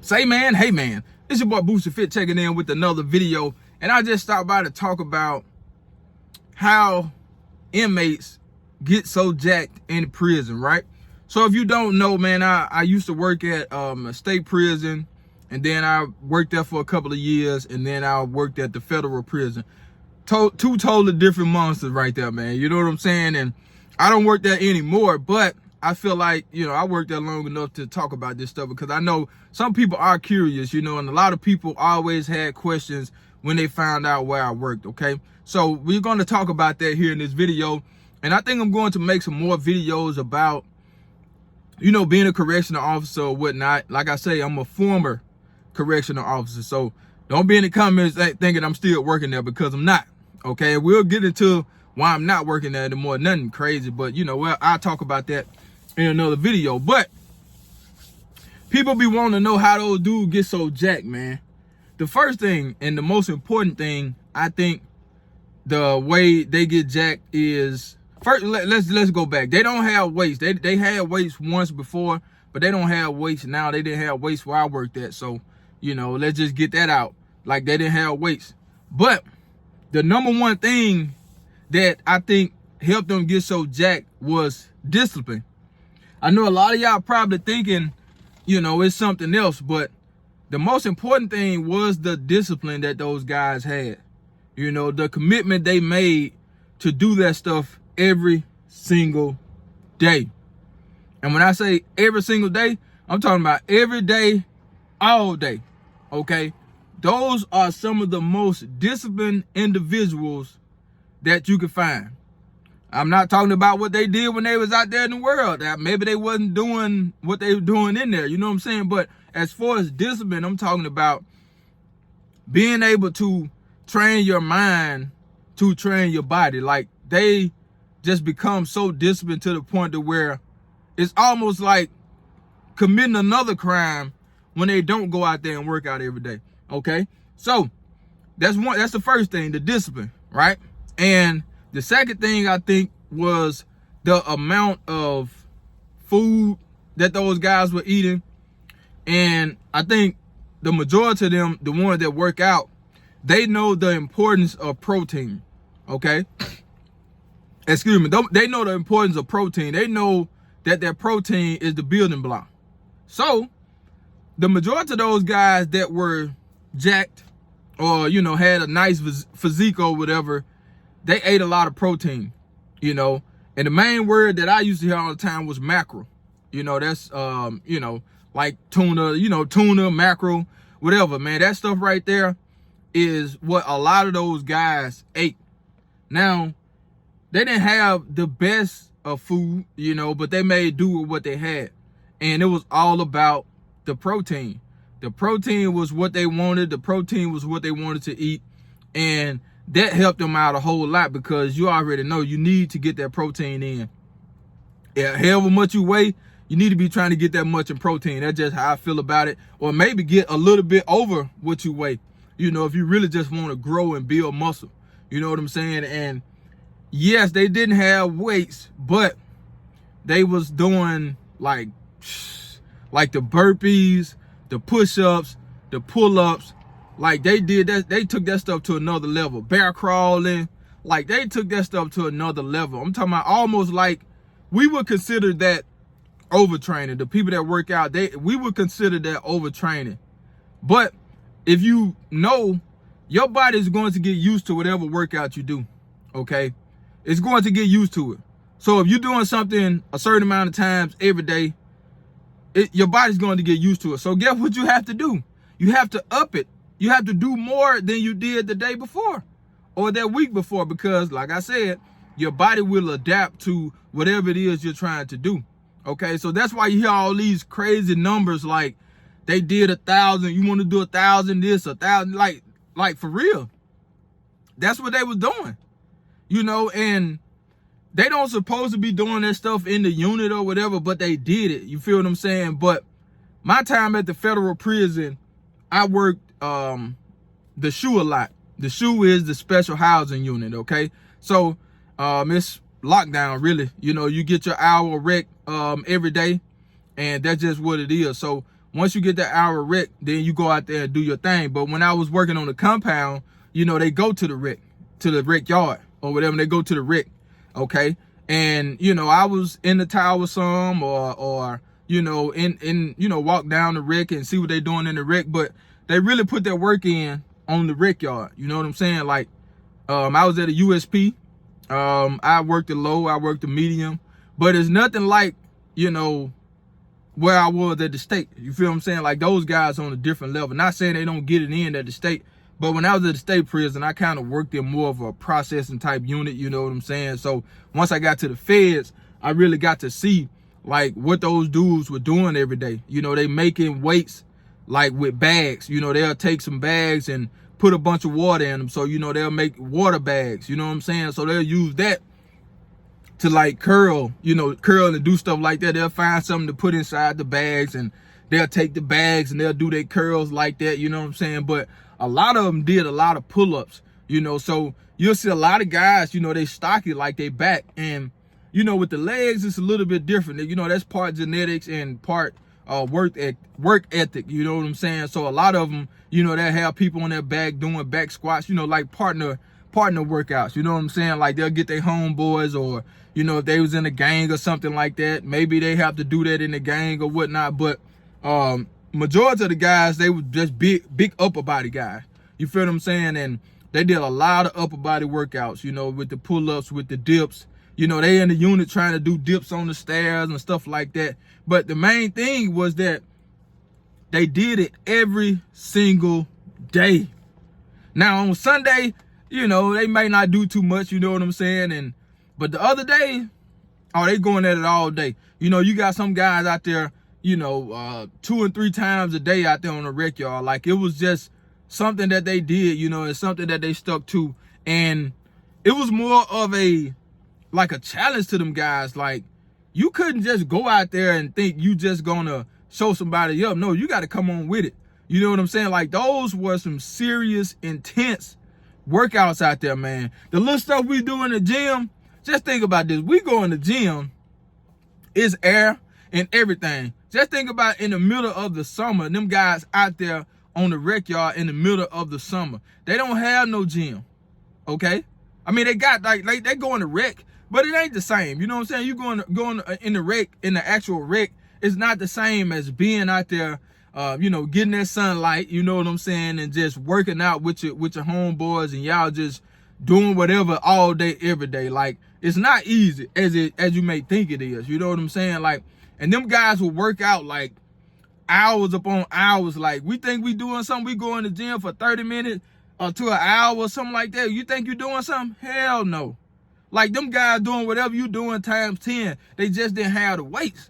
Say man, hey man, it's your boy Booster Fit checking in with another video, and I just stopped by to talk about how inmates get so jacked in prison, right? So if you don't know, man, I used to work at a state prison, and then I worked there for a couple of years, and then I worked at the federal prison. Two totally different monsters right there, man. You know what I'm saying? And I don't work there anymore, but I feel like, you know, I worked there long enough to talk about this stuff because I know some people are curious, you know, and a lot of people always had questions when they found out where I worked, okay? So we're going to talk about that here in this video. And I think I'm going to make some more videos about, you know, being a correctional officer or whatnot. Like I say, I'm a former correctional officer. So don't be in the comments thinking I'm still working there, because I'm not, okay? We'll get into why I'm not working there anymore. Nothing crazy, but you know, well, I'll talk about that in another video. But people be wanting to know how those dudes get so jacked, man. The first thing and the most important thing, I think, the way they get jacked is, first, let's go back. They don't have weights. They had weights once before, but they don't have weights now. They didn't have weights where I worked at. So, you know, let's just get that out. Like, they didn't have weights. But the number one thing that I think helped them get so jacked was discipline. I know a lot of y'all probably thinking, you know, it's something else, but the most important thing was the discipline that those guys had. You know, the commitment they made to do that stuff every single day. And when I say every single day, I'm talking about every day, all day, okay? Those are some of the most disciplined individuals that you can find. I'm not talking about what they did when they was out there in the world. Maybe they wasn't doing what they were doing in there, you know what I'm saying? But as far as discipline, I'm talking about being able to train your mind to train your body. Like, they just become so disciplined to the point to where it's almost like committing another crime when they don't go out there and work out every day, okay? So that's the first thing, the discipline, right? And the second thing, I think, was the amount of food that those guys were eating. And I think the majority of them, the ones that work out, they know the importance of protein, okay? Excuse me. They know the importance of protein. They know that their protein is the building block. So the majority of those guys that were jacked or, you know, had a nice physique or whatever, they ate a lot of protein, you know. And the main word that I used to hear all the time was mackerel. You know, that's, you know, like tuna, you know, tuna, mackerel, whatever, man. That stuff right there is what a lot of those guys ate. Now, they didn't have the best of food, you know, but they made do with what they had. And it was all about the protein. The protein was what they wanted. The protein was what they wanted to eat. And that helped them out a whole lot, because you already know you need to get that protein in. Yeah, however much you weigh, you need to be trying to get that much in protein. That's just how I feel about it. Or maybe get a little bit over what you weigh, you know, if you really just want to grow and build muscle. You know what I'm saying? And yes, they didn't have weights, but they was doing like the burpees, the push-ups, the pull-ups. Like, they did that, they took that stuff to another level. Bear crawling, like, they took that stuff to another level. I'm talking about almost like we would consider that overtraining. The people that work out, we would consider that overtraining. But if you know, your body is going to get used to whatever workout you do, okay? It's going to get used to it. So if you're doing something a certain amount of times every day, your body's going to get used to it. So guess what you have to do? You have to up it. You have to do more than you did the day before or that week before, because like I said, your body will adapt to whatever it is you're trying to do. Okay, so that's why you hear all these crazy numbers, like they did 1,000, you want to do 1,000 this, 1,000, like for real. That's what they was doing, you know, and they don't supposed to be doing that stuff in the unit or whatever, but they did it. You feel what I'm saying? But my time at the federal prison, I worked the SHU a lot. The SHU is the special housing unit, okay? So it's lockdown, really. You know, you get your hour rec every day, and that's just what it is. So Once you get that hour rec, then you go out there and do your thing. But when I was working on the compound, you know, they go to the rec yard or whatever. They go to the rec, okay? And, you know, I was in the tower some or you know, walk down the rec and see what they doing in the rec. But they really put their work in on the rec yard. You know what I'm saying? Like, I was at a USP. I worked the low, I worked the medium. But it's nothing like, you know, where I was at the state. You feel what I'm saying? Like, those guys on a different level. Not saying they don't get it in at the state, but when I was at the state prison, I kind of worked in more of a processing type unit, you know what I'm saying? So once I got to the feds, I really got to see like what those dudes were doing every day. You know, they making weights like with bags. You know, they'll take some bags and put a bunch of water in them. So, you know, they'll make water bags, you know what I'm saying? So they'll use that to like curl and do stuff like that. They'll find something to put inside the bags and they'll take the bags and they'll do their curls like that, you know what I'm saying? But a lot of them did a lot of pull-ups, you know, so you'll see a lot of guys, you know, they stocky like they back. And, you know, with the legs, it's a little bit different. You know, that's part genetics and part work ethic, you know what I'm saying? So a lot of them, you know, they have people on their back doing back squats, you know, like partner workouts, you know what I'm saying? Like they'll get their homeboys, or, you know, if they was in a gang or something like that, maybe they have to do that in the gang or whatnot. But majority of the guys, they were just big upper body guys. You feel what I'm saying? And they did a lot of upper body workouts, you know, with the pull-ups, with the dips. You know, they in the unit trying to do dips on the stairs and stuff like that. But the main thing was that they did it every single day. Now on Sunday, you know, they may not do too much, you know what I'm saying? But the other day, oh, they going at it all day. You know, you got some guys out there, you know, 2 and 3 times a day out there on the rec yard. Like, it was just something that they did, you know, it's something that they stuck to. And it was more of a challenge to them guys. Like, you couldn't just go out there and think you just gonna show somebody up. No, you got to come on with it. You know what I'm saying? Like, those were some serious, intense workouts out there, man. The little stuff we do in the gym, just think about this. We go in the gym, it's air and everything. Just think about in the middle of the summer, them guys out there on the rec yard in the middle of the summer. They don't have no gym, okay? I mean, they got, like they go in the rec, but it ain't the same. You know what I'm saying? You going in the rec, in the actual rec, it's not the same as being out there, you know, getting that sunlight, you know what I'm saying, and just working out with your homeboys, and y'all just doing whatever all day, every day. Like, it's not easy as you may think it is. You know what I'm saying? Like, and them guys will work out like hours upon hours. Like, we think we doing something, we go in the gym for 30 minutes or to an hour or something like that. You think you doing something? Hell no. Like, them guys doing whatever you doing times 10. They just didn't have the weights.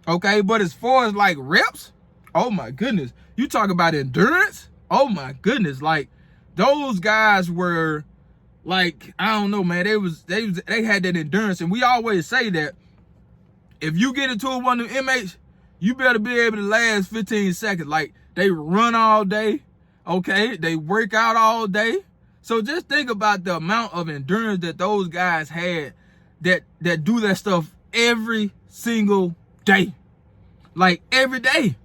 Okay, but as far as like reps, oh my goodness. You talk about endurance? Oh my goodness. Like, those guys were like, I don't know, man. They had that endurance. And we always say that if you get into one of them inmates, you better be able to last 15 seconds. Like, they run all day, okay? They work out all day. So just think about the amount of endurance that those guys had that do that stuff every single day. Like, every day.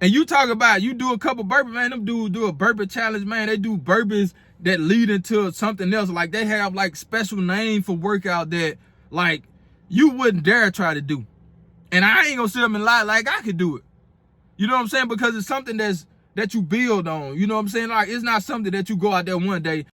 And you talk about, you do a couple burpees, man, them dudes do a burpee challenge, man. They do burpees that lead into something else. Like, they have like special name for workout that like you wouldn't dare try to do. And I ain't gonna sit up and lie like I could do it. You know what I'm saying? Because it's something that you build on. You know what I'm saying? Like, it's not something that you go out there one day